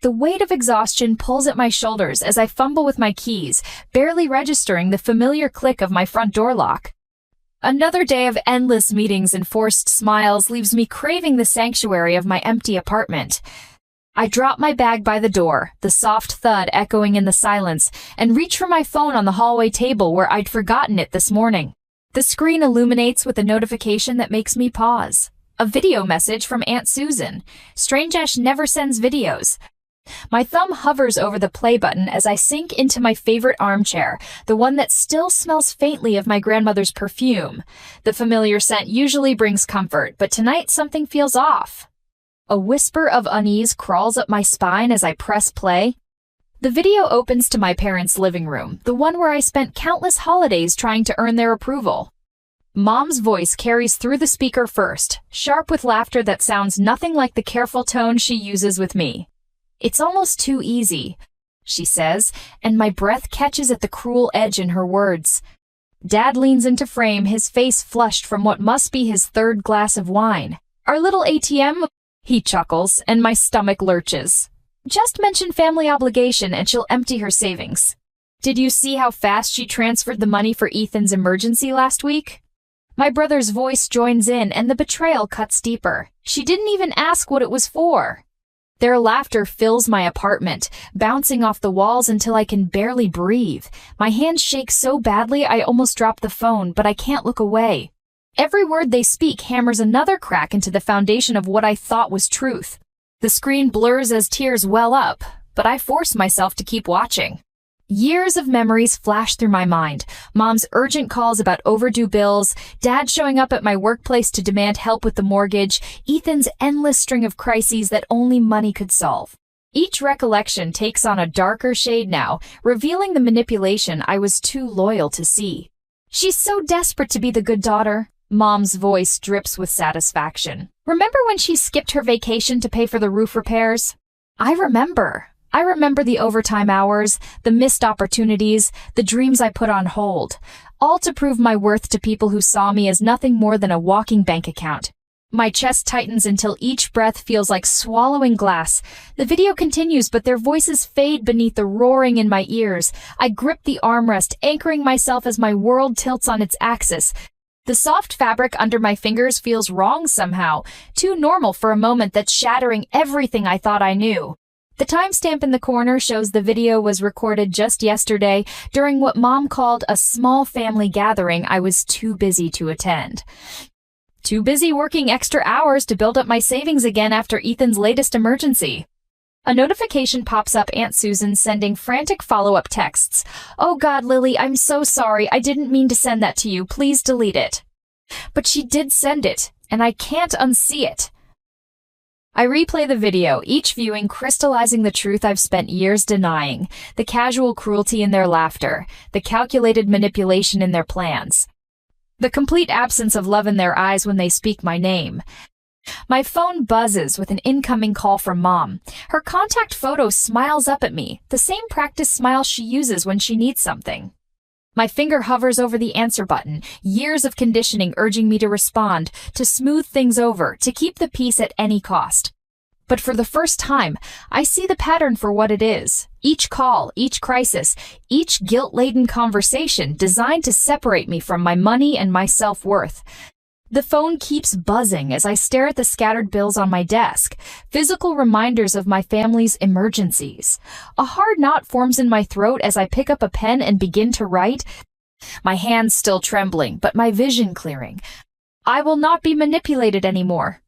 The weight of exhaustion pulls at my shoulders as I fumble with my keys, barely registering the familiar click of my front door lock. Another day of endless meetings and forced smiles leaves me craving the sanctuary of my empty apartment. I drop my bag by the door, the soft thud echoing in the silence, and reach for my phone on the hallway table where I'd forgotten it this morning. The screen illuminates with a notification that makes me pause. A video message from Aunt Susan. Strange never sends videos. My thumb hovers over the play button as I sink into my favorite armchair, the one that still smells faintly of my grandmother's perfume. The familiar scent usually brings comfort, but tonight something feels off. A whisper of unease crawls up my spine as I press play. The video opens to my parents' living room, the one where I spent countless holidays trying to earn their approval. Mom's voice carries through the speaker first, sharp with laughter that sounds nothing like the careful tone she uses with me. "It's almost too easy," she says, and my breath catches at the cruel edge in her words. Dad leans into frame, his face flushed from what must be his third glass of wine. "Our little ATM?" He chuckles, and my stomach lurches. "Just mention family obligation and she'll empty her savings. Did you see how fast she transferred the money for Ethan's emergency last week?" My brother's voice joins in, and the betrayal cuts deeper. "She didn't even ask what it was for." Their laughter fills my apartment, bouncing off the walls until I can barely breathe. My hands shake so badly I almost drop the phone, but I can't look away. Every word they speak hammers another crack into the foundation of what I thought was truth. The screen blurs as tears well up, but I force myself to keep watching. Years of memories flash through my mind. Mom's urgent calls about overdue bills, Dad showing up at my workplace to demand help with the mortgage, Ethan's endless string of crises that only money could solve. Each recollection takes on a darker shade now, revealing the manipulation I was too loyal to see. "She's so desperate to be the good daughter." Mom's voice drips with satisfaction. "Remember when she skipped her vacation to pay for the roof repairs?" I remember the overtime hours, the missed opportunities, the dreams I put on hold, all to prove my worth to people who saw me as nothing more than a walking bank account. My chest tightens until each breath feels like swallowing glass. The video continues, but their voices fade beneath the roaring in my ears. I grip the armrest, anchoring myself as my world tilts on its axis. The soft fabric under my fingers feels wrong somehow, too normal for a moment that's shattering everything I thought I knew. The timestamp in the corner shows the video was recorded just yesterday during what Mom called a small family gathering I was too busy to attend. Too busy working extra hours to build up my savings again after Ethan's latest emergency. A notification pops up, Aunt Susan sending frantic follow-up texts. "Oh God, Lily, I'm so sorry. I didn't mean to send that to you. Please delete it." But she did send it, and I can't unsee it. I replay the video, each viewing crystallizing the truth I've spent years denying, the casual cruelty in their laughter, the calculated manipulation in their plans, the complete absence of love in their eyes when they speak my name. My phone buzzes with an incoming call from Mom. Her contact photo smiles up at me, the same practice smile she uses when she needs something. My finger hovers over the answer button, years of conditioning urging me to respond, to smooth things over, to keep the peace at any cost. But for the first time, I see the pattern for what it is. Each call, each crisis, each guilt-laden conversation designed to separate me from my money and my self-worth. The phone keeps buzzing as I stare at the scattered bills on my desk, physical reminders of my family's emergencies. A hard knot forms in my throat as I pick up a pen and begin to write, my hands still trembling, but my vision clearing. I will not be manipulated anymore.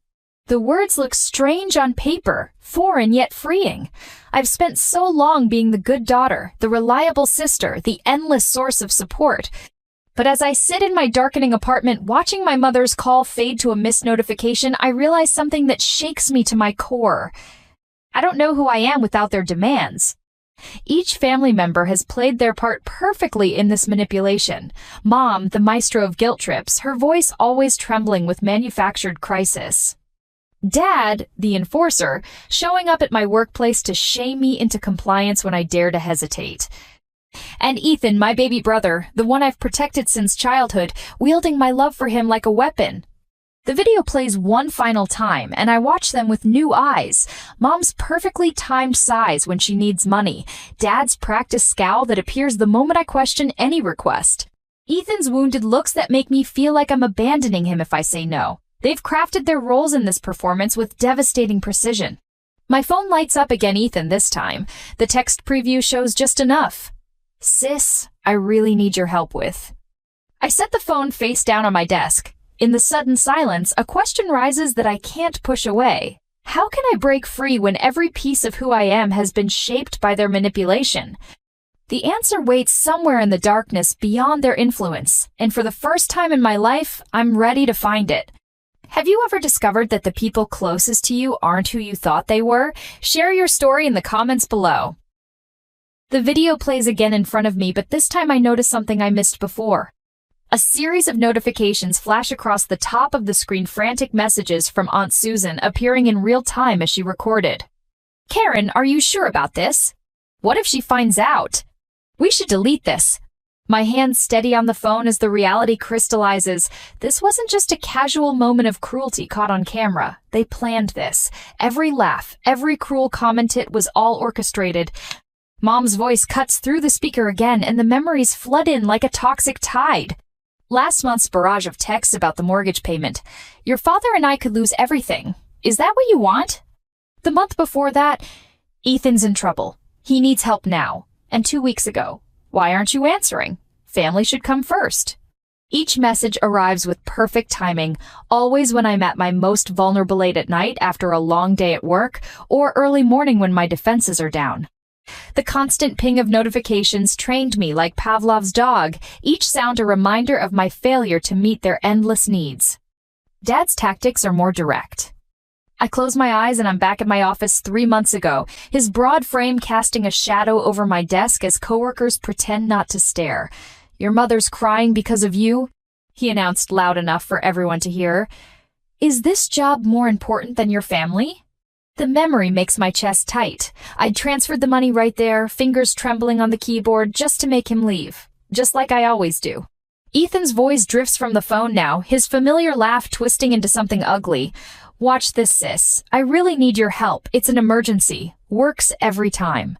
The words look strange on paper, foreign yet freeing. I've spent so long being the good daughter, the reliable sister, the endless source of support. But as I sit in my darkening apartment watching my mother's call fade to a missed notification, I realize something that shakes me to my core. I don't know who I am without their demands. Each family member has played their part perfectly in this manipulation. Mom, the maestro of guilt trips, her voice always trembling with manufactured crisis. Dad, the enforcer, showing up at my workplace to shame me into compliance when I dare to hesitate. And Ethan, my baby brother, the one I've protected since childhood, wielding my love for him like a weapon. The video plays one final time, and I watch them with new eyes. Mom's perfectly timed sighs when she needs money. Dad's practiced scowl that appears the moment I question any request. Ethan's wounded looks that make me feel like I'm abandoning him if I say no. They've crafted their roles in this performance with devastating precision. My phone lights up again, Ethan this time. The text preview shows just enough. Sis, I really need your help with. I set the phone face down on my desk. In the sudden silence, a question rises that I can't push away. How can I break free when every piece of who I am has been shaped by their manipulation? The answer waits somewhere in the darkness beyond their influence, and for the first time in my life, I'm ready to find it. Have you ever discovered that the people closest to you aren't who you thought they were? Share your story in the comments below. The video plays again in front of me, but this time I notice something I missed before. A series of notifications flash across the top of the screen, frantic messages from Aunt Susan appearing in real time as she recorded. Karen, are you sure about this? What if she finds out? We should delete this. My hands steady on the phone as the reality crystallizes. This wasn't just a casual moment of cruelty caught on camera. They planned this. Every laugh, every cruel comment, it was all orchestrated. Mom's voice cuts through the speaker again, and the memories flood in like a toxic tide. Last month's barrage of texts about the mortgage payment. Your father and I could lose everything. Is that what you want? The month before that, Ethan's in trouble. He needs help now. And 2 weeks ago, why aren't you answering? Family should come first. Each message arrives with perfect timing, always when I'm at my most vulnerable, late at night after a long day at work, or early morning when my defenses are down. The constant ping of notifications trained me like Pavlov's dog, each sound a reminder of my failure to meet their endless needs. Dad's tactics are more direct. I close my eyes and I'm back at my office 3 months ago, his broad frame casting a shadow over my desk as coworkers pretend not to stare. Your mother's crying because of you, he announced loud enough for everyone to hear. Is this job more important than your family? The memory makes my chest tight. I'd transferred the money right there, fingers trembling on the keyboard just to make him leave, just like I always do. Ethan's voice drifts from the phone now, his familiar laugh twisting into something ugly. Watch this, sis. I really need your help. It's an emergency. Works every time.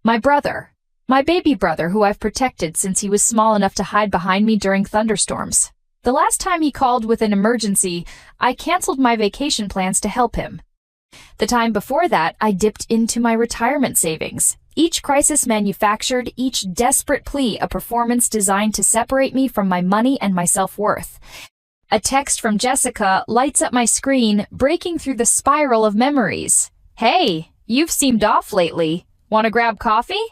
My brother. My baby brother, who I've protected since he was small enough to hide behind me during thunderstorms. The last time he called with an emergency, I canceled my vacation plans to help him. The time before that, I dipped into my retirement savings. Each crisis manufactured, each desperate plea a performance designed to separate me from my money and my self-worth. A text from Jessica lights up my screen, breaking through the spiral of memories. Hey, you've seemed off lately. Want to grab coffee?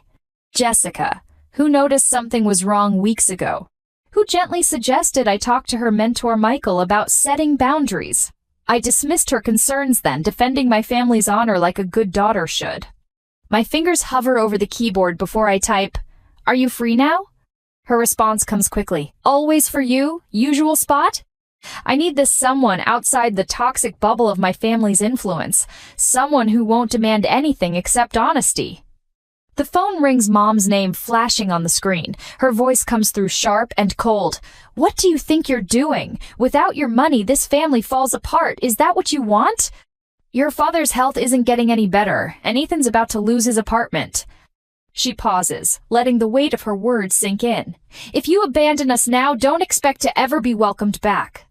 Jessica, who noticed something was wrong weeks ago, who gently suggested I talk to her mentor Michael about setting boundaries. I dismissed her concerns then, defending my family's honor like a good daughter should. My fingers hover over the keyboard before I type, "Are you free now?" Her response comes quickly. "Always for you? Usual spot?" I need this someone outside the toxic bubble of my family's influence, someone who won't demand anything except honesty. The phone rings, Mom's name flashing on the screen. Her voice comes through sharp and cold. "What do you think you're doing? Without your money, this family falls apart. Is that what you want? Your father's health isn't getting any better, and Ethan's about to lose his apartment." She pauses, letting the weight of her words sink in. "If you abandon us now, don't expect to ever be welcomed back."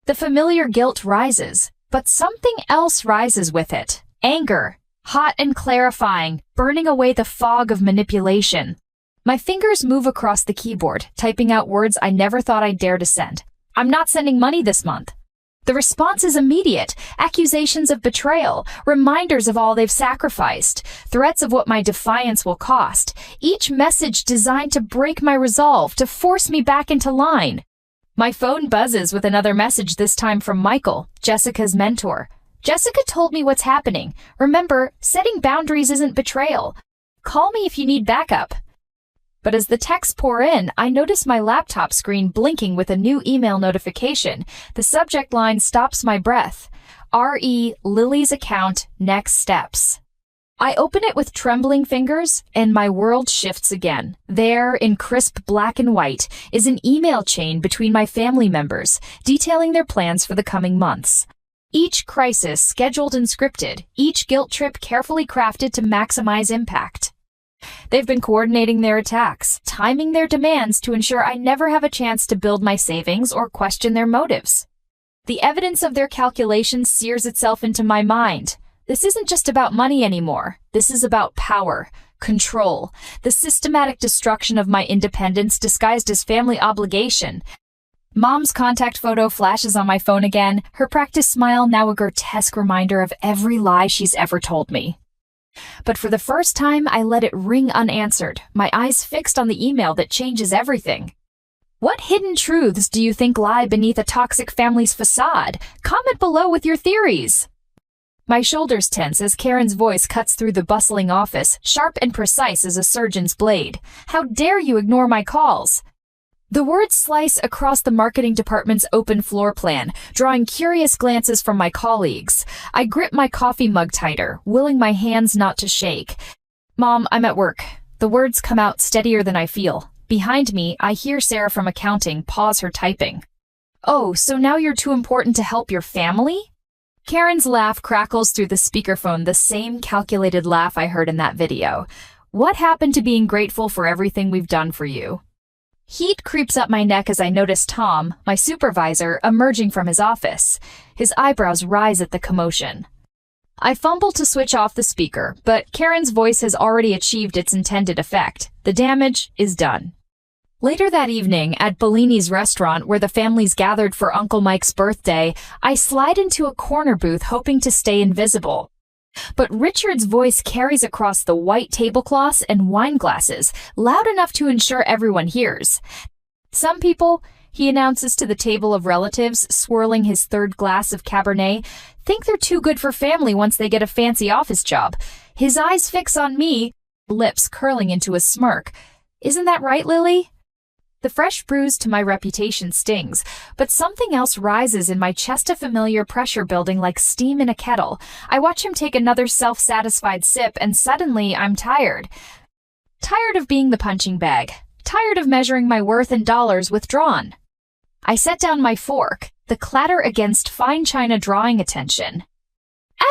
The familiar guilt rises, but something else rises with it. Anger. Hot and clarifying, burning away the fog of manipulation. My fingers move across the keyboard, typing out words I never thought I'd dare to send. "I'm not sending money this month." The response is immediate. Accusations of betrayal, reminders of all they've sacrificed, threats of what my defiance will cost. Each message designed to break my resolve, to force me back into line. My phone buzzes with another message, this time from Michael, Jessica's mentor. "Jessica told me what's happening. Remember, setting boundaries isn't betrayal. Call me if you need backup." But as the texts pour in, I notice my laptop screen blinking with a new email notification. The subject line stops my breath. R.E. Lily's account, next steps. I open it with trembling fingers, and my world shifts again. There, in crisp black and white, is an email chain between my family members, detailing their plans for the coming months. Each crisis scheduled and scripted, each guilt trip carefully crafted to maximize impact. They've been coordinating their attacks, timing their demands to ensure I never have a chance to build my savings or question their motives. The evidence of their calculations sears itself into my mind. This isn't just about money anymore. This is about power, control, the systematic destruction of my independence disguised as family obligation. Mom's contact photo flashes on my phone again, her practiced smile now a grotesque reminder of every lie she's ever told me. But for the first time, I let it ring unanswered, my eyes fixed on the email that changes everything. What hidden truths do you think lie beneath a toxic family's facade? Comment below with your theories. My shoulders tense as Karen's voice cuts through the bustling office, sharp and precise as a surgeon's blade. How dare you ignore my calls? The words slice across the marketing department's open floor plan, drawing curious glances from my colleagues. I grip my coffee mug tighter, willing my hands not to shake. Mom, I'm at work. The words come out steadier than I feel. Behind me, I hear Sarah from accounting pause her typing. Oh, so now you're too important to help your family? Karen's laugh crackles through the speakerphone, the same calculated laugh I heard in that video. What happened to being grateful for everything we've done for you? Heat creeps up my neck as I notice Tom, my supervisor, emerging from his office. His eyebrows rise at the commotion. I fumble to switch off the speaker, but Karen's voice has already achieved its intended effect. The damage is done. Later that evening, at Bellini's restaurant where the families gathered for Uncle Mike's birthday, I slide into a corner booth hoping to stay invisible. But Richard's voice carries across the white tablecloths and wine glasses, loud enough to ensure everyone hears. Some people, he announces to the table of relatives, swirling his third glass of Cabernet, think they're too good for family once they get a fancy office job. His eyes fix on me, lips curling into a smirk. Isn't that right, Lily? The fresh bruise to my reputation stings, but something else rises in my chest, a familiar pressure building like steam in a kettle. I watch him take another self-satisfied sip, and suddenly I'm tired. Tired of being the punching bag. Tired of measuring my worth in dollars withdrawn. I set down my fork, the clatter against fine china drawing attention.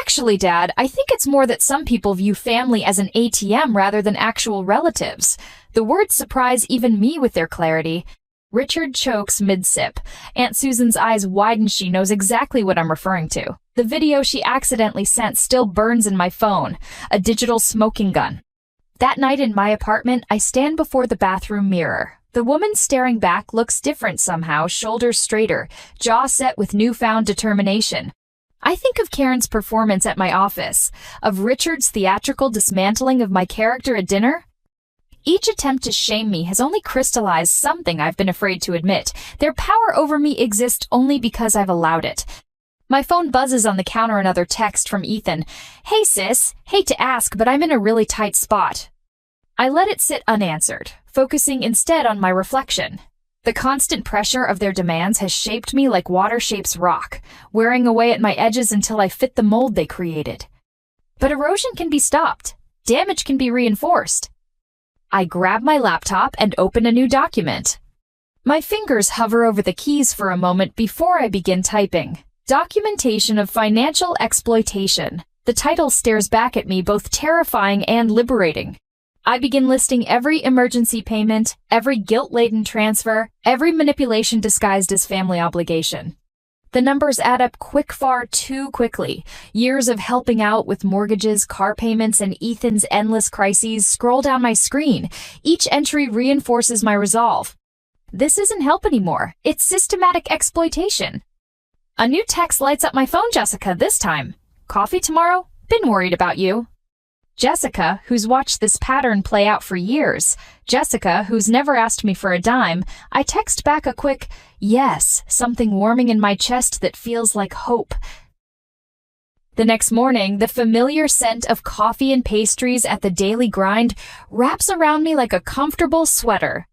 Actually, Dad, I think it's more that some people view family as an ATM rather than actual relatives. The words surprise even me with their clarity. Richard chokes mid-sip. Aunt Susan's eyes widen. She knows exactly what I'm referring to. The video she accidentally sent still burns in my phone. A digital smoking gun. That night in my apartment, I stand before the bathroom mirror. The woman staring back looks different somehow, shoulders straighter, jaw set with newfound determination. I think of Karen's performance at my office, of Richard's theatrical dismantling of my character at dinner. Each attempt to shame me has only crystallized something I've been afraid to admit. Their power over me exists only because I've allowed it. My phone buzzes on the counter, another text from Ethan. Hey sis, hate to ask, but I'm in a really tight spot. I let it sit unanswered, focusing instead on my reflection. The constant pressure of their demands has shaped me like water shapes rock, wearing away at my edges until I fit the mold they created. But erosion can be stopped. Damage can be reinforced. I grab my laptop and open a new document. My fingers hover over the keys for a moment before I begin typing. Documentation of financial exploitation. The title stares back at me, both terrifying and liberating. I begin listing every emergency payment, every guilt-laden transfer, every manipulation disguised as family obligation. The numbers add up far too quickly. Years of helping out with mortgages, car payments, and Ethan's endless crises scroll down my screen. Each entry reinforces my resolve. This isn't help anymore. It's systematic exploitation. A new text lights up my phone, Jessica, this time. Coffee tomorrow? Been worried about you. Jessica, who's watched this pattern play out for years. Jessica, who's never asked me for a dime. I text back a quick, yes, something warming in my chest that feels like hope. The next morning, the familiar scent of coffee and pastries at the daily grind wraps around me like a comfortable sweater.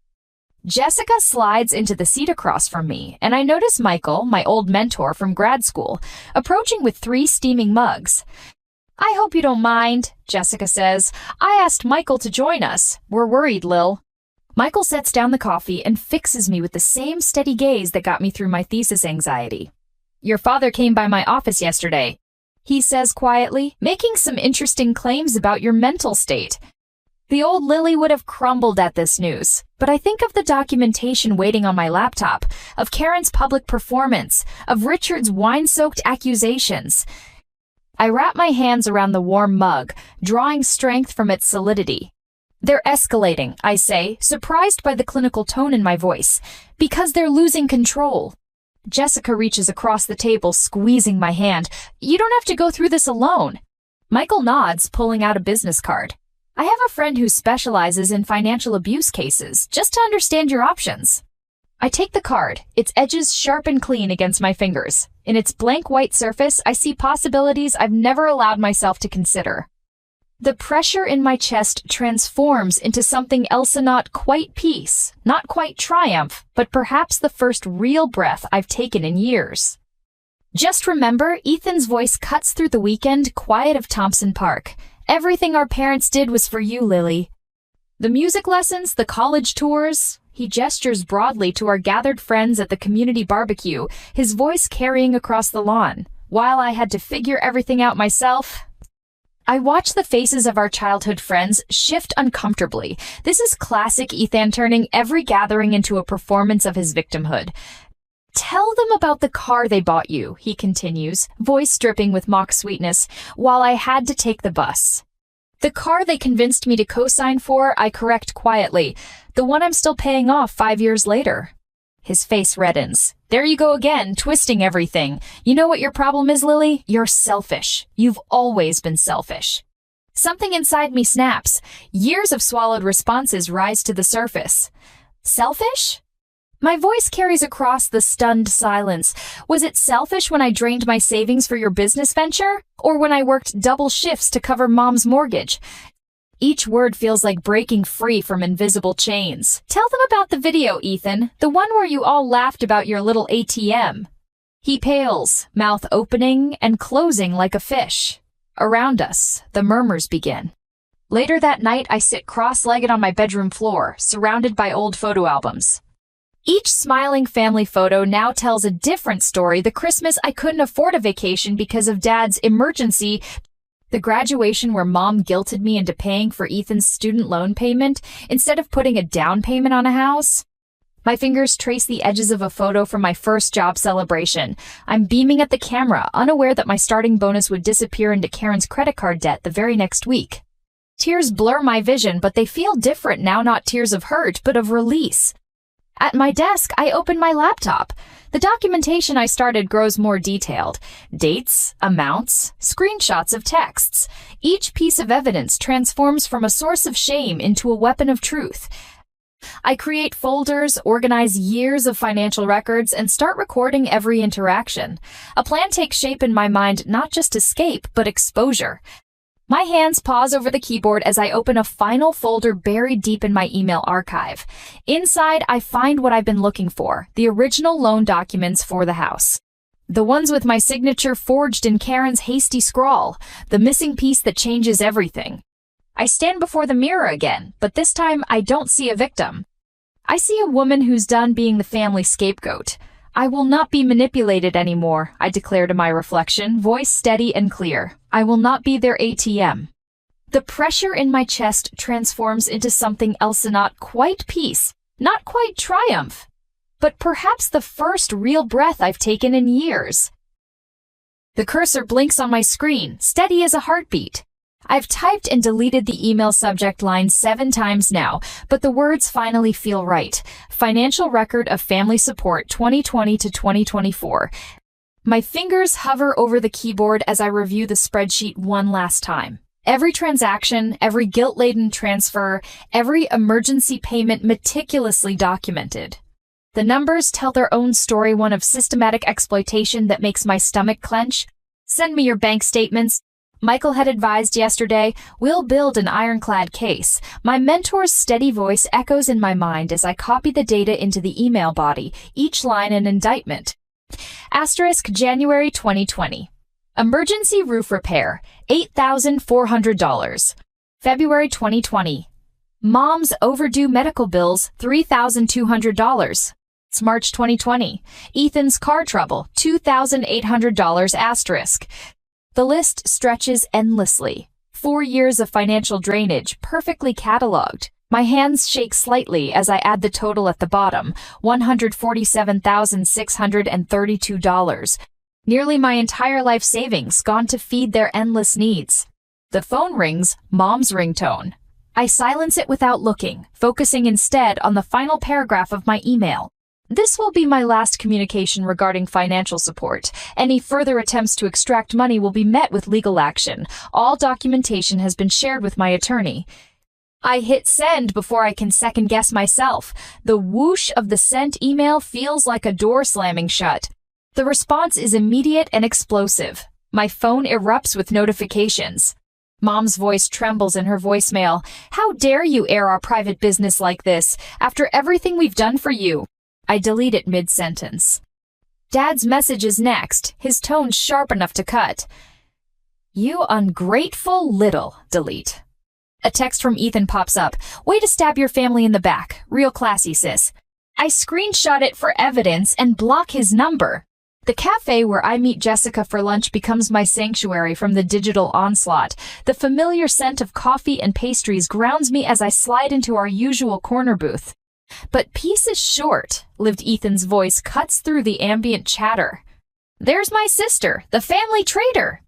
Jessica slides into the seat across from me, and I notice Michael, my old mentor from grad school, approaching with 3 steaming mugs. I hope you don't mind, Jessica says. I asked Michael to join us. We're worried, Lil. Michael sets down the coffee and fixes me with the same steady gaze that got me through my thesis anxiety. Your father came by my office yesterday, he says quietly, making some interesting claims about your mental state. The old Lily would have crumbled at this news, but I think of the documentation waiting on my laptop, of Karen's public performance, of Richard's wine-soaked accusations. I wrap my hands around the warm mug, drawing strength from its solidity. They're escalating, I say, surprised by the clinical tone in my voice, because they're losing control. Jessica reaches across the table, squeezing my hand. You don't have to go through this alone. Michael nods, pulling out a business card. I have a friend who specializes in financial abuse cases, just to understand your options. I take the card, its edges sharp and clean against my fingers. In its blank white surface, I see possibilities I've never allowed myself to consider. The pressure in my chest transforms into something else, not quite peace, not quite triumph, but perhaps the first real breath I've taken in years. Just remember, Ethan's voice cuts through the weekend quiet of Thompson Park. Everything our parents did was for you, Lily. The music lessons, the college tours. He gestures broadly to our gathered friends at the community barbecue, his voice carrying across the lawn. While I had to figure everything out myself, I watch the faces of our childhood friends shift uncomfortably. This is classic Ethan turning every gathering into a performance of his victimhood. Tell them about the car they bought you, he continues, voice dripping with mock sweetness, while I had to take the bus. The car they convinced me to co-sign for, I correct quietly. The one I'm still paying off 5 years later. His face reddens. There you go again, twisting everything. You know what your problem is, Lily? You're selfish. You've always been selfish. Something inside me snaps. Years of swallowed responses rise to the surface. Selfish? My voice carries across the stunned silence. Was it selfish when I drained my savings for your business venture? Or when I worked double shifts to cover Mom's mortgage? Each word feels like breaking free from invisible chains. Tell them about the video, Ethan, the one where you all laughed about your little ATM. He pales, mouth opening and closing like a fish. Around us, the murmurs begin. Later that night, I sit cross-legged on my bedroom floor, surrounded by old photo albums. Each smiling family photo now tells a different story. The Christmas I couldn't afford a vacation because of Dad's emergency. The graduation where Mom guilted me into paying for Ethan's student loan payment instead of putting a down payment on a house. My fingers trace the edges of a photo from my first job celebration. I'm beaming at the camera, unaware that my starting bonus would disappear into Karen's credit card debt the very next week. Tears blur my vision, but they feel different now, not tears of hurt, but of release. At my desk, I open my laptop. The documentation I started grows more detailed. Dates, amounts, screenshots of texts. Each piece of evidence transforms from a source of shame into a weapon of truth. I create folders, organize years of financial records, and start recording every interaction. A plan takes shape in my mind, not just escape, but exposure. My hands pause over the keyboard as I open a final folder buried deep in my email archive. Inside, I find what I've been looking for, the original loan documents for the house. The ones with my signature forged in Karen's hasty scrawl, the missing piece that changes everything. I stand before the mirror again, but this time I don't see a victim. I see a woman who's done being the family scapegoat. I will not be manipulated anymore, I declare to my reflection, voice steady and clear. I will not be their ATM. The pressure in my chest transforms into something else, not quite peace, not quite triumph, but perhaps the first real breath I've taken in years. The cursor blinks on my screen, steady as a heartbeat. I've typed and deleted the email subject line 7 times now, but the words finally feel right. Financial record of family support 2020 to 2024. My fingers hover over the keyboard as I review the spreadsheet one last time. Every transaction, every guilt-laden transfer, every emergency payment meticulously documented. The numbers tell their own story, one of systematic exploitation that makes my stomach clench. Send me your bank statements. Michael had advised yesterday, we'll build an ironclad case. My mentor's steady voice echoes in my mind as I copy the data into the email body, each line an indictment. Asterisk January 2020. Emergency roof repair, $8,400. February 2020. Mom's overdue medical bills, $3,200. It's March 2020. Ethan's car trouble, $2,800 asterisk. The list stretches endlessly. 4 years of financial drainage, perfectly cataloged. My hands shake slightly as I add the total at the bottom, $147,632. Nearly my entire life savings gone to feed their endless needs. The phone rings, Mom's ringtone. I silence it without looking, focusing instead on the final paragraph of my email. This will be my last communication regarding financial support. Any further attempts to extract money will be met with legal action. All documentation has been shared with my attorney. I hit send before I can second-guess myself. The whoosh of the sent email feels like a door slamming shut. The response is immediate and explosive. My phone erupts with notifications. Mom's voice trembles in her voicemail. How dare you air our private business like this, after everything we've done for you? I delete it mid-sentence. Dad's message is next, his tone sharp enough to cut. You ungrateful little, delete. A text from Ethan pops up. Way to stab your family in the back. Real classy, sis. I screenshot it for evidence and block his number. The cafe where I meet Jessica for lunch becomes my sanctuary from the digital onslaught. The familiar scent of coffee and pastries grounds me as I slide into our usual corner booth. But peace is short, lived Ethan's voice cuts through the ambient chatter. There's my sister, the family traitor.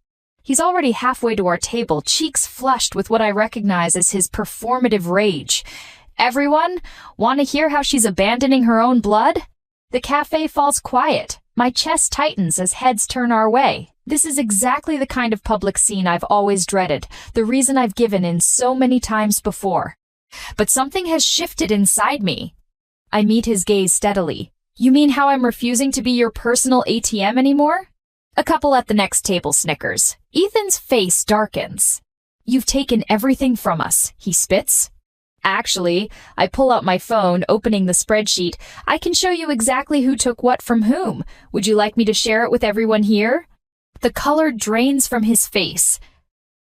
He's already halfway to our table, cheeks flushed with what I recognize as his performative rage. Everyone, want to hear how she's abandoning her own blood? The cafe falls quiet. My chest tightens as heads turn our way. This is exactly the kind of public scene I've always dreaded, the reason I've given in so many times before. But something has shifted inside me. I meet his gaze steadily. You mean how I'm refusing to be your personal ATM anymore? A couple at the next table snickers. Ethan's face darkens. You've taken everything from us, he spits. Actually, I pull out my phone, opening the spreadsheet. I can show you exactly who took what from whom. Would you like me to share it with everyone here? The color drains from his face.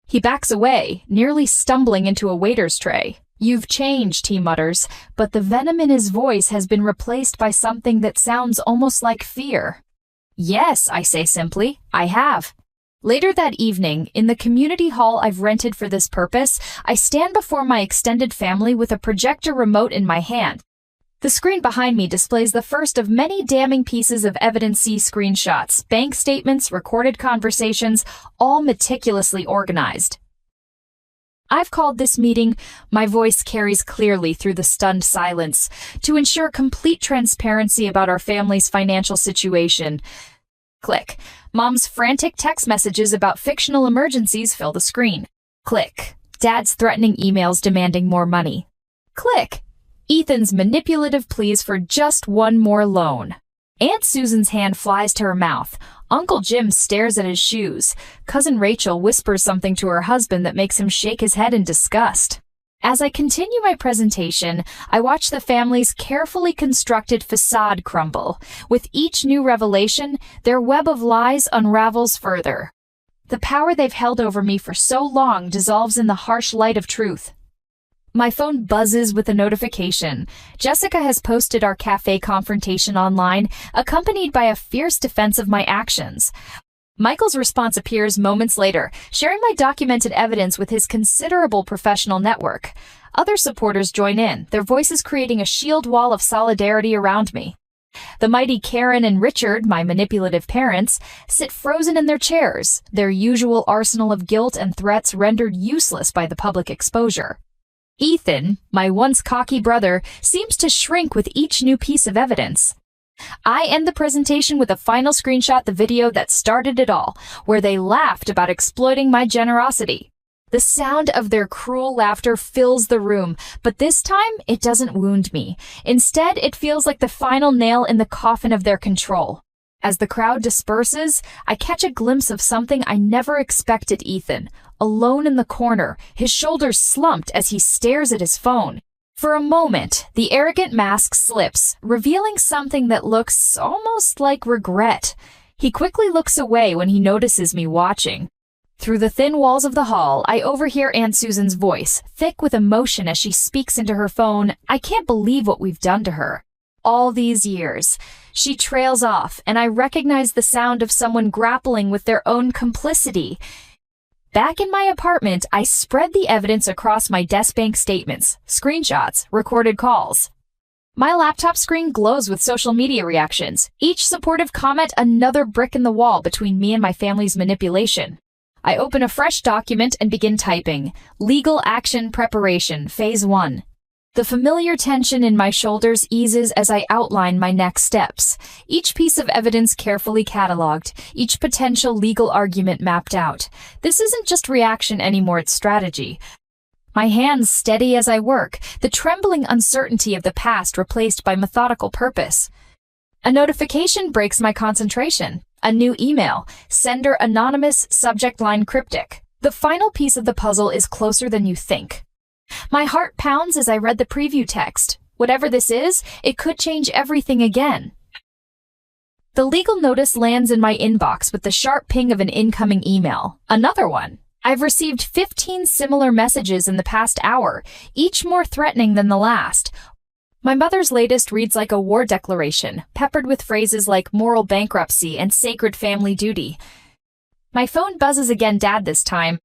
He backs away, nearly stumbling into a waiter's tray. You've changed, he mutters, but the venom in his voice has been replaced by something that sounds almost like fear. Yes, I say simply, I have. Later that evening, in the community hall I've rented for this purpose, I stand before my extended family with a projector remote in my hand. The screen behind me displays the first of many damning pieces of evidence. Screenshots, bank statements, recorded conversations, all meticulously organized. I've called this meeting, my voice carries clearly through the stunned silence, to ensure complete transparency about our family's financial situation. Click. Mom's frantic text messages about fictional emergencies fill the screen. Click. Dad's threatening emails demanding more money. Click. Ethan's manipulative pleas for just one more loan. Aunt Susan's hand flies to her mouth. Uncle Jim stares at his shoes. Cousin Rachel whispers something to her husband that makes him shake his head in disgust. As I continue my presentation, I watch the family's carefully constructed facade crumble. With each new revelation, their web of lies unravels further. The power they've held over me for so long dissolves in the harsh light of truth. My phone buzzes with a notification. Jessica has posted our cafe confrontation online, accompanied by a fierce defense of my actions. Michael's response appears moments later, sharing my documented evidence with his considerable professional network. Other supporters join in, their voices creating a shield wall of solidarity around me. The mighty Karen and Richard, my manipulative parents, sit frozen in their chairs, their usual arsenal of guilt and threats rendered useless by the public exposure. Ethan, my once cocky brother, seems to shrink with each new piece of evidence. I end the presentation with a final screenshot, the video that started it all, where they laughed about exploiting my generosity. The sound of their cruel laughter fills the room, but this time it doesn't wound me. Instead, it feels like the final nail in the coffin of their control. As the crowd disperses, I catch a glimpse of something I never expected. Ethan, alone in the corner, his shoulders slumped as he stares at his phone. For a moment, the arrogant mask slips, revealing something that looks almost like regret. He quickly looks away when he notices me watching. Through the thin walls of the hall, I overhear Aunt Susan's voice, thick with emotion as she speaks into her phone. I can't believe what we've done to her. All these years. She trails off, and I recognize the sound of someone grappling with their own complicity. Back in my apartment, I spread the evidence across my desk, bank statements, screenshots, recorded calls. My laptop screen glows with social media reactions, each supportive comment another brick in the wall between me and my family's manipulation. I open a fresh document and begin typing. Legal action preparation, phase 1. The familiar tension in my shoulders eases as I outline my next steps. Each piece of evidence carefully cataloged, each potential legal argument mapped out. This isn't just reaction anymore, it's strategy. My hands steady as I work, the trembling uncertainty of the past replaced by methodical purpose. A notification breaks my concentration. A new email. Sender anonymous, subject line cryptic. The final piece of the puzzle is closer than you think. My heart pounds as I read the preview text. Whatever this is, it could change everything again. The legal notice lands in my inbox with the sharp ping of an incoming email. Another one. I've received 15 similar messages in the past hour, each more threatening than the last. My mother's latest reads like a war declaration, peppered with phrases like moral bankruptcy and sacred family duty. My phone buzzes again, Dad this time.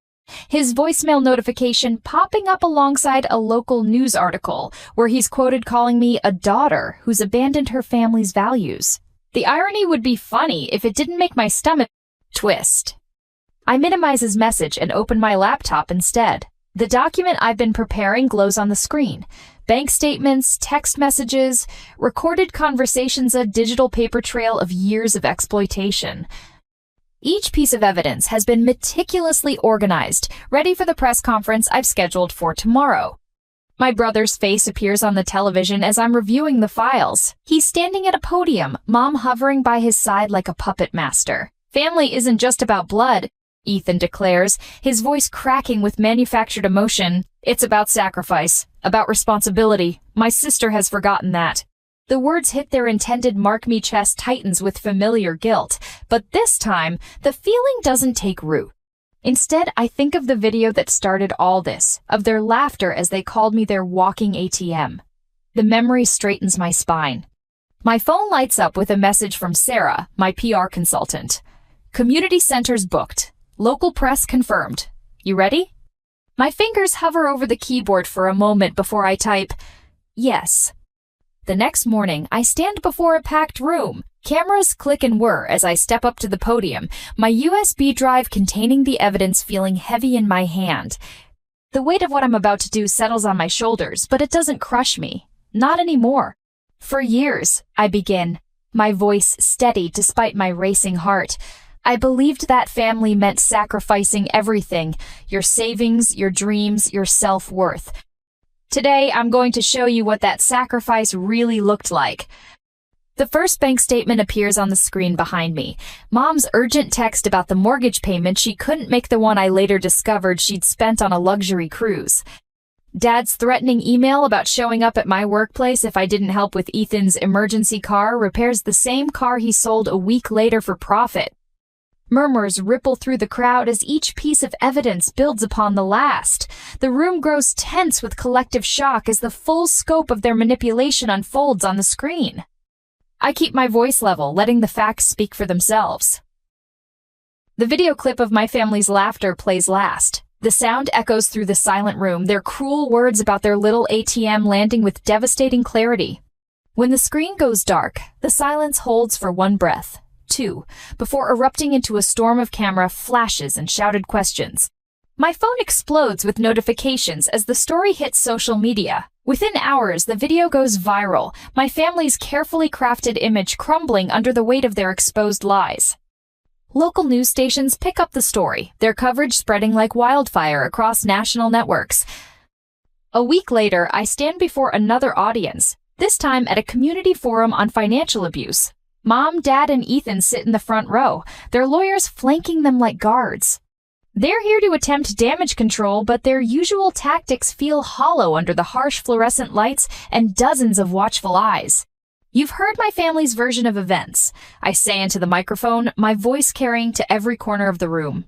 His voicemail notification popping up alongside a local news article where he's quoted calling me a daughter who's abandoned her family's values. The irony would be funny if it didn't make my stomach twist. I minimize his message and open my laptop instead. The document I've been preparing glows on the screen. Bank statements, text messages, recorded conversations, a digital paper trail of years of exploitation. Each piece of evidence has been meticulously organized, ready for the press conference I've scheduled for tomorrow. My brother's face appears on the television as I'm reviewing the files. He's standing at a podium, Mom hovering by his side like a puppet master. Family isn't just about blood, Ethan declares, his voice cracking with manufactured emotion. It's about sacrifice, about responsibility. My sister has forgotten that. The words hit their intended mark. Me chest tightens with familiar guilt, but this time, the feeling doesn't take root. Instead, I think of the video that started all this, of their laughter as they called me their walking ATM. The memory straightens my spine. My phone lights up with a message from Sarah, my PR consultant. Community centers booked. Local press confirmed. You ready? My fingers hover over the keyboard for a moment before I type, yes. The next morning, I stand before a packed room. Cameras click and whir as I step up to the podium, my USB drive containing the evidence feeling heavy in my hand. The weight of what I'm about to do settles on my shoulders, but it doesn't crush me. Not anymore. For years, I begin, my voice steady despite my racing heart. I believed that family meant sacrificing everything, your savings, your dreams, your self-worth. Today, I'm going to show you what that sacrifice really looked like. The first bank statement appears on the screen behind me. Mom's urgent text about the mortgage payment she couldn't make, the one I later discovered she'd spent on a luxury cruise. Dad's threatening email about showing up at my workplace if I didn't help with Ethan's emergency car repairs the same car he sold a week later for profit. Murmurs ripple through the crowd as each piece of evidence builds upon the last. The room grows tense with collective shock as the full scope of their manipulation unfolds on the screen. I keep my voice level, letting the facts speak for themselves. The video clip of my family's laughter plays last. The sound echoes through the silent room, their cruel words about their little ATM landing with devastating clarity. When the screen goes dark, the silence holds for one breath. 2, before erupting into a storm of camera flashes and shouted questions. My phone explodes with notifications as the story hits social media. Within hours, the video goes viral, my family's carefully crafted image crumbling under the weight of their exposed lies. Local news stations pick up the story, their coverage spreading like wildfire across national networks. A week later, I stand before another audience, this time at a community forum on financial abuse. Mom, Dad, and Ethan sit in the front row, their lawyers flanking them like guards. They're here to attempt damage control, but their usual tactics feel hollow under the harsh fluorescent lights and dozens of watchful eyes. You've heard my family's version of events, I say into the microphone, my voice carrying to every corner of the room.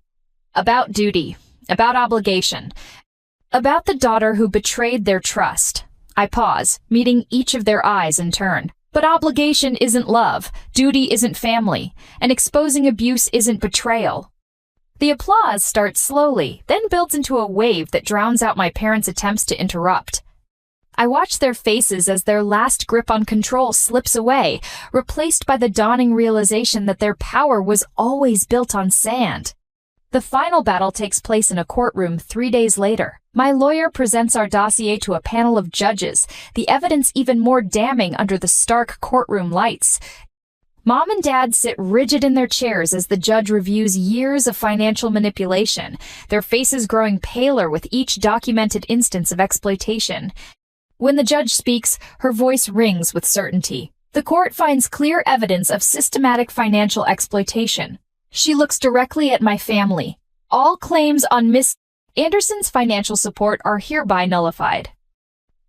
About duty, about obligation, about the daughter who betrayed their trust. I pause, meeting each of their eyes in turn. But obligation isn't love, duty isn't family, and exposing abuse isn't betrayal. The applause starts slowly, then builds into a wave that drowns out my parents' attempts to interrupt. I watch their faces as their last grip on control slips away, replaced by the dawning realization that their power was always built on sand. The final battle takes place in a courtroom 3 days later. My lawyer presents our dossier to a panel of judges, the evidence even more damning under the stark courtroom lights. Mom and Dad sit rigid in their chairs as the judge reviews years of financial manipulation, their faces growing paler with each documented instance of exploitation. When the judge speaks, her voice rings with certainty. The court finds clear evidence of systematic financial exploitation. She looks directly at my family. All claims on Miss Anderson's financial support are hereby nullified.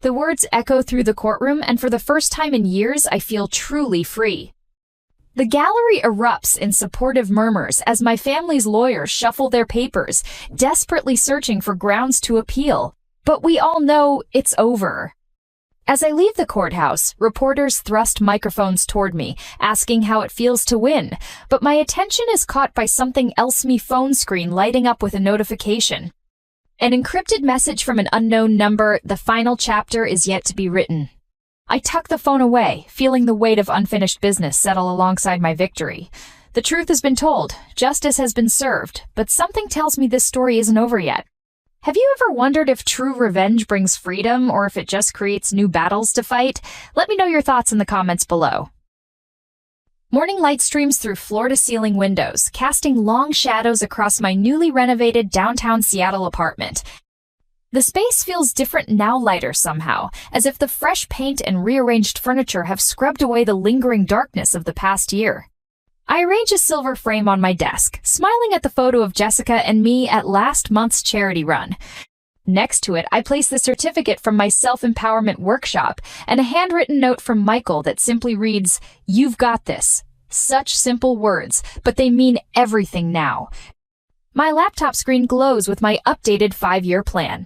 The words echo through the courtroom, and for the first time in years, I feel truly free. The gallery erupts in supportive murmurs as my family's lawyers shuffle their papers, desperately searching for grounds to appeal. But we all know it's over. As I leave the courthouse, reporters thrust microphones toward me, asking how it feels to win, but my attention is caught by something else. My phone screen lighting up with a notification. An encrypted message from an unknown number. The final chapter is yet to be written. I tuck the phone away, feeling the weight of unfinished business settle alongside my victory. The truth has been told, justice has been served, but something tells me this story isn't over yet. Have you ever wondered if true revenge brings freedom or if it just creates new battles to fight? Let me know your thoughts in the comments below. Morning light streams through floor-to-ceiling windows, casting long shadows across my newly renovated downtown Seattle apartment. The space feels different now, lighter somehow, as if the fresh paint and rearranged furniture have scrubbed away the lingering darkness of the past year. I arrange a silver frame on my desk, smiling at the photo of Jessica and me at last month's charity run. Next to it, I place the certificate from my self-empowerment workshop and a handwritten note from Michael that simply reads, "You've got this." Such simple words, but they mean everything now. My laptop screen glows with my updated 5-year plan.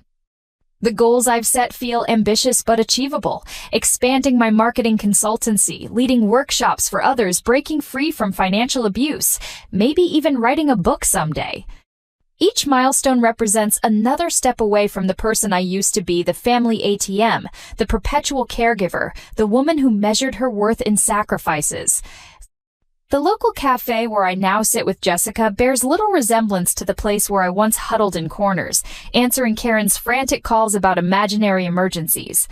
The goals I've set feel ambitious but achievable, expanding my marketing consultancy, leading workshops for others, breaking free from financial abuse, maybe even writing a book someday. Each milestone represents another step away from the person I used to be, the family ATM, the perpetual caregiver, the woman who measured her worth in sacrifices. The local cafe where I now sit with Jessica bears little resemblance to the place where I once huddled in corners, answering Karen's frantic calls about imaginary emergencies.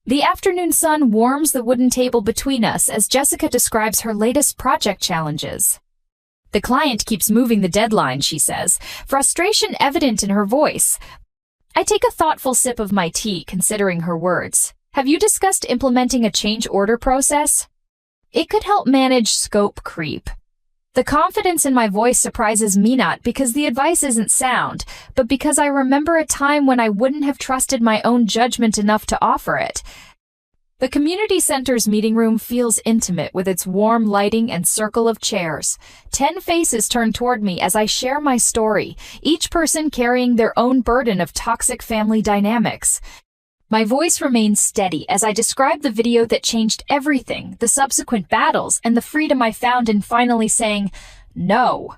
The afternoon sun warms the wooden table between us as Jessica describes her latest project challenges. The client keeps moving the deadline, she says, frustration evident in her voice. I take a thoughtful sip of my tea, considering her words. Have you discussed implementing a change order process? It could help manage scope creep. The confidence in my voice surprises me, not because the advice isn't sound, but because I remember a time when I wouldn't have trusted my own judgment enough to offer it. The community center's meeting room feels intimate with its warm lighting and circle of chairs. 10 faces turn toward me as I share my story, each person carrying their own burden of toxic family dynamics. My voice remains steady as I describe the video that changed everything, the subsequent battles, and the freedom I found in finally saying, no.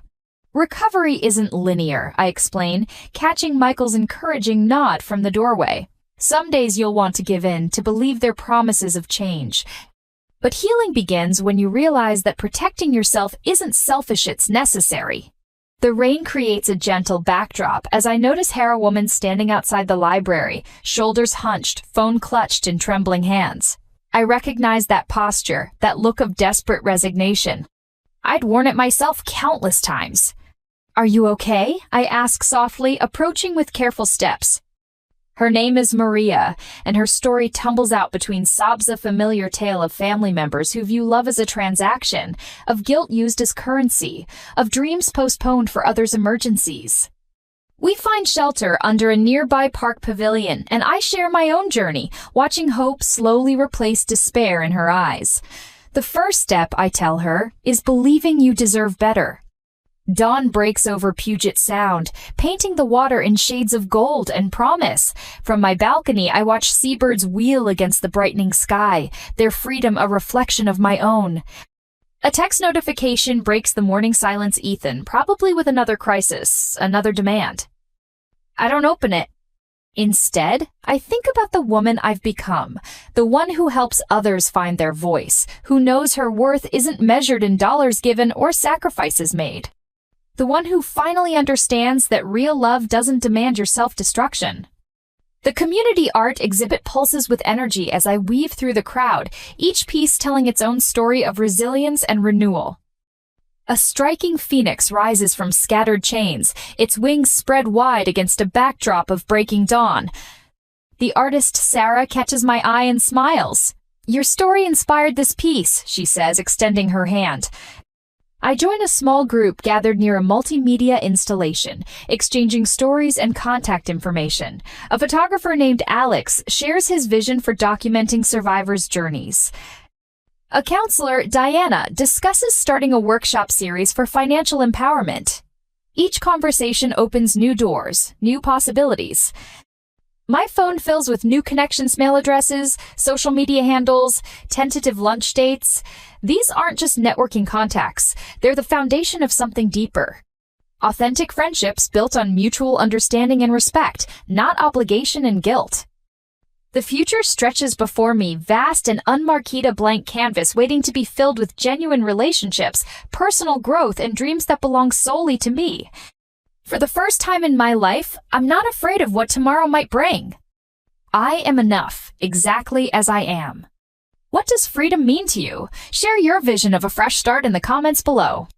Recovery isn't linear, I explain, catching Michael's encouraging nod from the doorway. Some days you'll want to give in, to believe their promises of change. But healing begins when you realize that protecting yourself isn't selfish, it's necessary. The rain creates a gentle backdrop as I notice Hera woman standing outside the library, shoulders hunched, phone clutched in trembling hands. I recognize that posture, that look of desperate resignation. I'd worn it myself countless times. Are you okay? I ask softly, approaching with careful steps. Her name is Maria, and her story tumbles out between sobs, a familiar tale of family members who view love as a transaction, of guilt used as currency, of dreams postponed for others' emergencies. We find shelter under a nearby park pavilion, and I share my own journey, watching hope slowly replace despair in her eyes. The first step, I tell her, is believing you deserve better. Dawn breaks over Puget Sound, painting the water in shades of gold and promise. From my balcony, I watch seabirds wheel against the brightening sky, their freedom a reflection of my own. A text notification breaks the morning silence. Ethan, probably with another crisis, another demand. I don't open it. Instead, I think about the woman I've become, the one who helps others find their voice, who knows her worth isn't measured in dollars given or sacrifices made. The one who finally understands that real love doesn't demand your self-destruction. The community art exhibit pulses with energy as I weave through the crowd, each piece telling its own story of resilience and renewal. A striking phoenix rises from scattered chains, its wings spread wide against a backdrop of breaking dawn. The artist Sarah catches my eye and smiles. Your story inspired this piece, she says, extending her hand. I join a small group gathered near a multimedia installation, exchanging stories and contact information. A photographer named Alex shares his vision for documenting survivors' journeys. A counselor, Diana, discusses starting a workshop series for financial empowerment. Each conversation opens new doors, new possibilities. My phone fills with new connections, mail addresses, social media handles, tentative lunch dates. These aren't just networking contacts. They're the foundation of something deeper. Authentic friendships built on mutual understanding and respect, not obligation and guilt. The future stretches before me, vast and unmarked, a blank canvas waiting to be filled with genuine relationships, personal growth, and dreams that belong solely to me. For the first time in my life, I'm not afraid of what tomorrow might bring. I am enough, exactly as I am. What does freedom mean to you? Share your vision of a fresh start in the comments below.